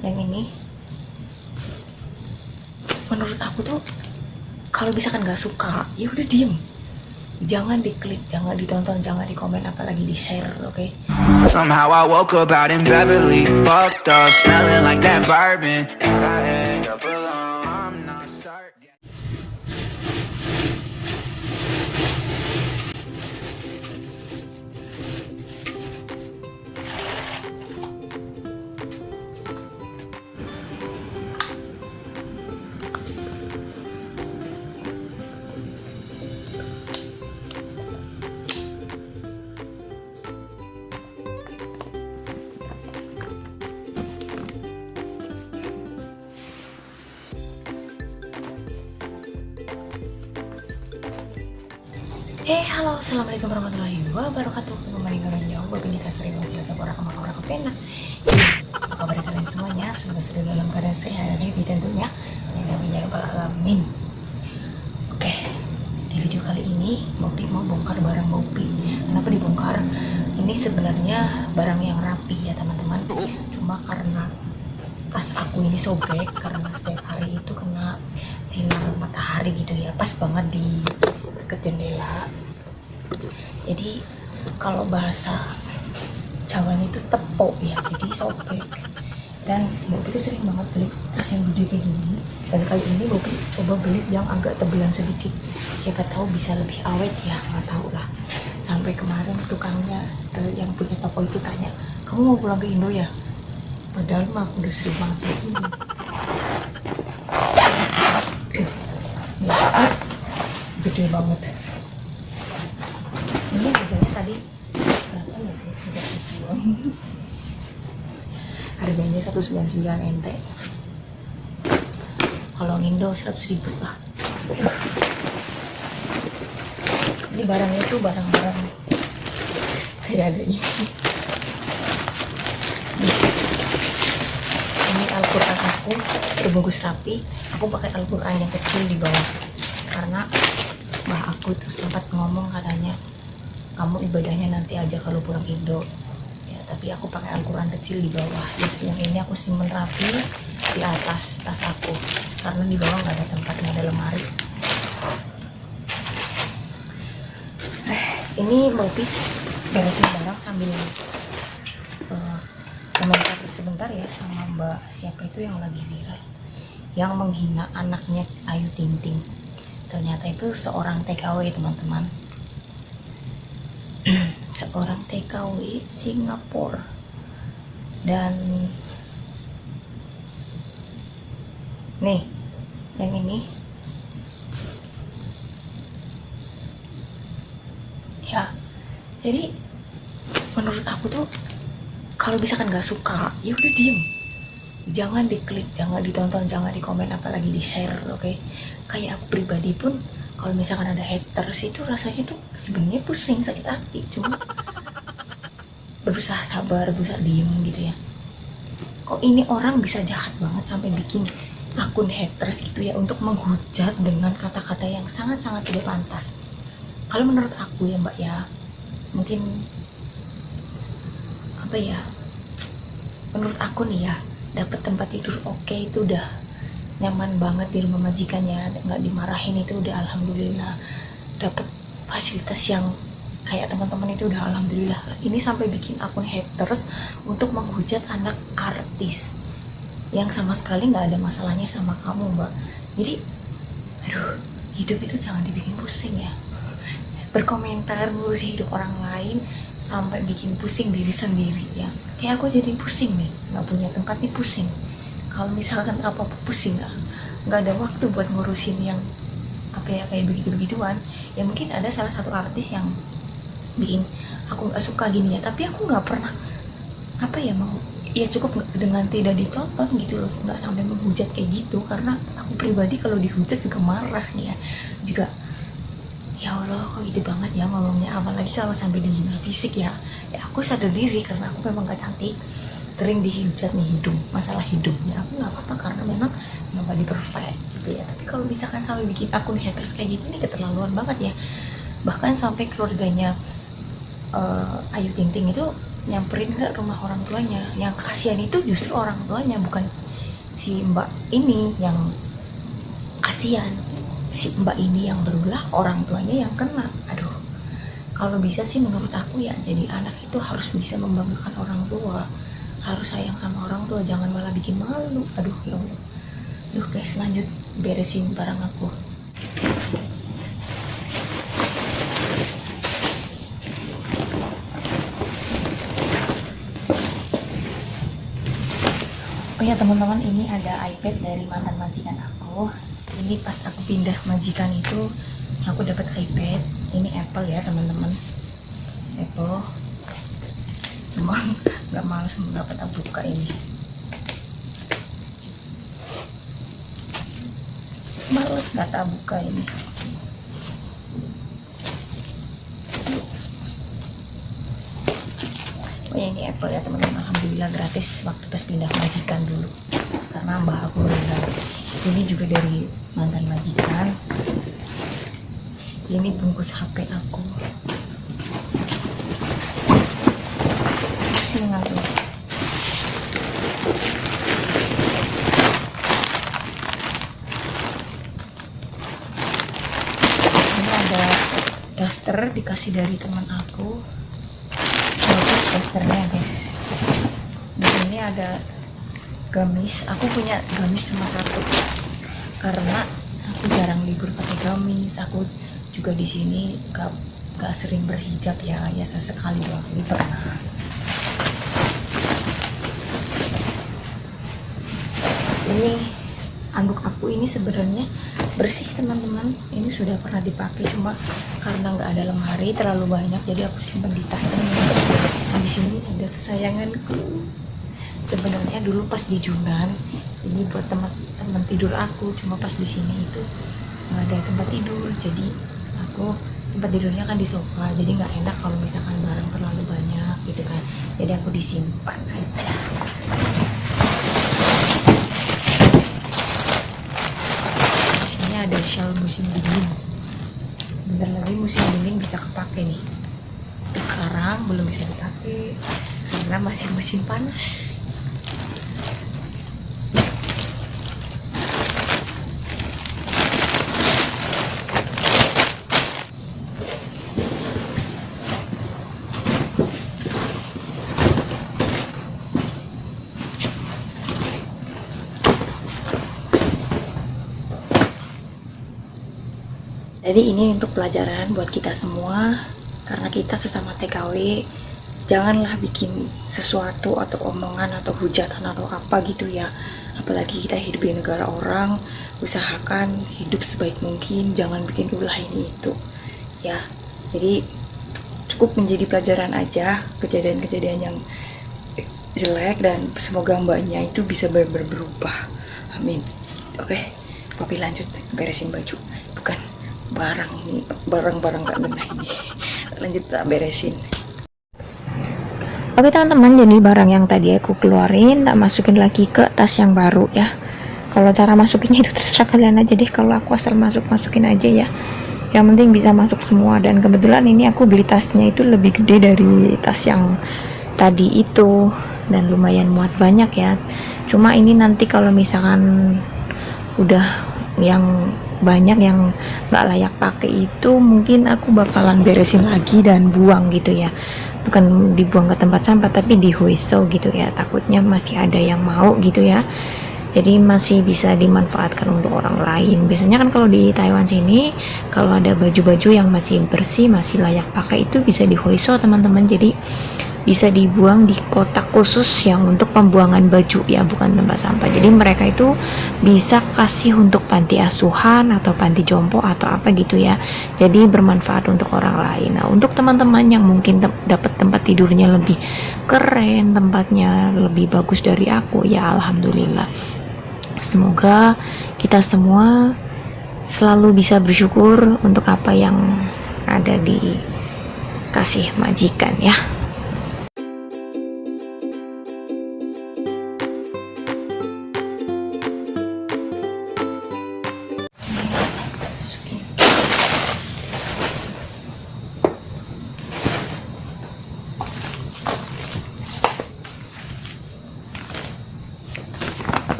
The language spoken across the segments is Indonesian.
yang ini menurut aku tuh kalau misalkan nggak suka ya udah diem, jangan diklik, jangan ditonton, jangan di komen, apalagi di share, oke? Somehow I woke up out in Beverly, fucked up, smelling like that bourbon, and I end up alone. I'm not certain. Halo, assalamualaikum warahmatullahi wabarakatuh. Kembali dengan jauh, gue Binita Sari Wajah Sabora Kamakabra Kopena. Apa kabar kalian semuanya? Semoga sudah dalam keadaan sehat dan happy tentunya. Amin ya rabbal alamin. Oke, di video kali ini Bopi mau bongkar barang Bopi. Kenapa dibongkar? Ini sebenarnya barang yang rapi ya teman-teman. Cuma karena tas aku ini sobek karena setiap hari itu kena sinar matahari gitu ya, pas banget di dekat jendela. Jadi kalau bahasa Jawanya itu tepok ya, jadi sobek. Dan Bopi itu sering banget beli tas yang gede kayak gini, dan kali ini Bopi coba beli yang agak tebelan sedikit, siapa tahu bisa lebih awet ya, nggak tahu lah. Sampai kemarin tukangnya yang punya toko itu tanya, kamu mau pulang ke Indo ya? Padahal mah aku udah sering banget kayak gini. Ya, gede banget. Ini harganya tadi berapa ya guys? Sudah dijual. Harganya 199 NT. Kalau Indo 100.000 lah. Ini barangnya tuh barang-barang kayak ada ini. Ini Al-Quran aku terbungkus rapi. Aku pakai Al-Quran yang kecil di bawah karena mbah aku tuh sempat ngomong katanya, kamu ibadahnya nanti aja kalau pulang Indo ya, tapi aku pakai Al-Quran kecil di bawah. Jadi yang ini aku simpen rapi di atas tas aku karena di bawah nggak ada tempatnya, ada lemari. Ini Bopi beresin barang sambil komentar sebentar ya sama mbak siapa itu yang lagi viral, yang menghina anaknya Ayu Ting Ting. Ternyata itu seorang TKW teman-teman. Seorang TKW Singapura. Dan nih yang ini ya, jadi menurut aku tuh kalau misalkan nggak suka ya udah diem, jangan diklik, jangan ditonton, jangan di komen, apalagi di share, oke? Kayak aku pribadi pun kalau misalkan ada haters itu rasanya tuh sebenarnya pusing, sakit hati, cuma berusaha sabar, berusaha diem gitu ya. Kok ini orang bisa jahat banget sampai bikin akun haters gitu ya, untuk menghujat dengan kata-kata yang sangat-sangat tidak pantas. Kalau menurut aku ya mbak ya, mungkin apa ya, menurut aku nih ya, dapat tempat tidur oke itu udah nyaman banget di rumah majikannya, nggak dimarahin itu udah alhamdulillah. Dapat fasilitas yang kayak teman-teman itu udah alhamdulillah. Ini sampai bikin akun haters untuk menghujat anak artis yang sama sekali nggak ada masalahnya sama kamu mbak. Jadi aduh, hidup itu jangan dibikin pusing ya, berkomentar ngurusi hidup orang lain sampai bikin pusing diri sendiri ya. Kayak aku jadi pusing nih, nggak punya tempat nih pusing. Kalau misalkan apa pusing, nggak ada waktu buat ngurusin yang apa ya, kayak begitu-begituan ya. Mungkin ada salah satu artis yang bikin aku nggak suka gini ya, tapi aku nggak pernah apa ya, mau ya cukup dengan tidak ditonton gitu loh, nggak sampai menghujat kayak gitu. Karena aku pribadi kalau dihujat juga marah nih ya, juga ya Allah kok gitu banget ya ngomongnya, apalagi kalau sampai dihina fisik ya. Ya aku sadar diri karena aku memang gak cantik, sering dihujat nih hidung, masalah hidungnya. Aku nggak apa-apa karena memang nobody perfect gitu ya. Tapi kalau misalkan sampai bikin akun haters kayak gitu, ini keterlaluan banget ya. Bahkan sampai keluarganya Ayu Ting Ting itu nyamperin nggak rumah orang tuanya. Yang kasihan itu justru orang tuanya, bukan si mbak ini yang kasihan. Si mbak ini yang berulah, orang tuanya yang kena. Aduh, kalau bisa sih menurut aku ya, jadi anak itu harus bisa membanggakan orang tua, harus sayang sama orang tua, jangan malah bikin malu. Aduh ya Allah. Aduh guys, lanjut beresin barang aku. Oh ya teman-teman, ini ada iPad dari mantan majikan aku. Ini pas aku pindah majikan itu, aku dapat iPad. Ini Apple ya teman-teman, Apple. Emang nggak males dapat buka ini. Males nggak buka ini. Oh ya, ini Apple ya teman-teman, alhamdulillah gratis waktu pas pindah majikan dulu, karena mbah aku meninggal. Ini juga dari mantan majikan. Ini bungkus HP aku. Pusing aku. Ini ada daster dikasih dari teman aku. Bagus dasternya guys. Di sini ada gamis. Aku punya gamis cuma satu karena aku jarang libur pakai gamis. Aku juga di sini gak sering berhijab ya, sesekali 2 kali pernah. Ini anduk aku ini sebenarnya bersih teman-teman, ini sudah pernah dipakai, cuma karena nggak ada lemari terlalu banyak jadi aku simpan di tas ini. Nah, di sini ada kesayanganku. Sebenarnya dulu pas di Junan ini buat teman tidur aku, cuma pas di sini itu nggak ada tempat tidur, jadi aku tempat tidurnya kan di sofa, jadi nggak enak kalau misalkan barang terlalu banyak gitu kan, jadi aku disimpan aja. Di sini ada shawl musim dingin, bentar lagi musim dingin bisa kepake nih, tapi sekarang belum bisa dipakai karena masih musim panas. Jadi ini untuk pelajaran buat kita semua, karena kita sesama TKW, janganlah bikin sesuatu atau omongan atau hujatan atau apa gitu ya. Apalagi kita hidup di negara orang, usahakan hidup sebaik mungkin, jangan bikin ulah ini itu ya. Jadi cukup menjadi pelajaran aja kejadian-kejadian yang jelek, dan semoga mbaknya itu bisa benar-benar berubah. Amin. Oke, Poppy lanjut beresin baju, bukan barang ini, barang-barang gak ngena ini. Lanjut tak beresin. Oke teman-teman, jadi barang yang tadi aku keluarin tak masukin lagi ke tas yang baru ya. Kalau cara masukinnya itu terserah kalian aja deh, kalau aku asal masukin aja ya, yang penting bisa masuk semua. Dan kebetulan ini aku beli tasnya itu lebih gede dari tas yang tadi itu, dan lumayan muat banyak ya. Cuma ini nanti kalau misalkan udah yang banyak yang nggak layak pakai itu, mungkin aku bakalan beresin lagi dan buang gitu ya, bukan dibuang ke tempat sampah tapi di huiso gitu ya, takutnya masih ada yang mau gitu ya, jadi masih bisa dimanfaatkan untuk orang lain. Biasanya kan kalau di Taiwan sini kalau ada baju-baju yang masih bersih, masih layak pakai, itu bisa di huiso teman-teman, jadi bisa dibuang di kotak khusus yang untuk pembuangan baju ya, bukan tempat sampah. Jadi mereka itu bisa kasih untuk panti asuhan atau panti jompo atau apa gitu ya, jadi bermanfaat untuk orang lain. Nah, untuk teman-teman yang mungkin dapat tempat tidurnya lebih keren, tempatnya lebih bagus dari aku ya, alhamdulillah. Semoga kita semua selalu bisa bersyukur untuk apa yang ada di kasih majikan ya.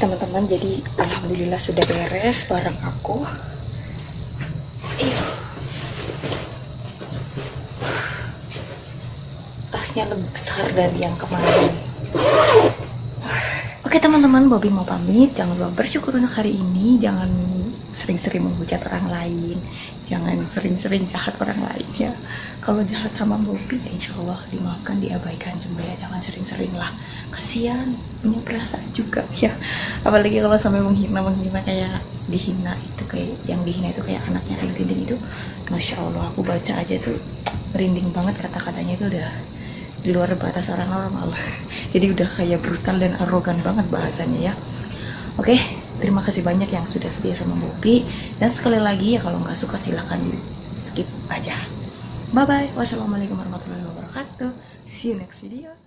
teman-teman, jadi alhamdulillah sudah beres barang aku. Tasnya lebih besar dari yang kemarin. Oke teman-teman, Bobby mau pamit. Jangan lupa bersyukur untuk hari ini. Jangan sering-sering menghujat orang lain. Jangan sering-sering jahat orang lain ya. Kalau jahat sama Bobby ya insya Allah dimaafkan, diabaikan juga ya. Jangan sering-sering lah. Kasihan, punya perasaan juga ya. Apalagi kalau sampai menghina kayak dihina itu, kayak yang dihina itu kayak anaknya Ayu Ting Ting itu. Masya Allah, aku baca aja tuh merinding banget, kata-katanya itu udah di luar batas orang normal. Jadi udah kayak brutal dan arogan banget bahasanya ya. Oke, terima kasih banyak yang sudah setia sama Bobby. Dan sekali lagi ya, kalau nggak suka silahkan di skip aja. Bye bye. Wassalamualaikum warahmatullahi wabarakatuh. See you next video.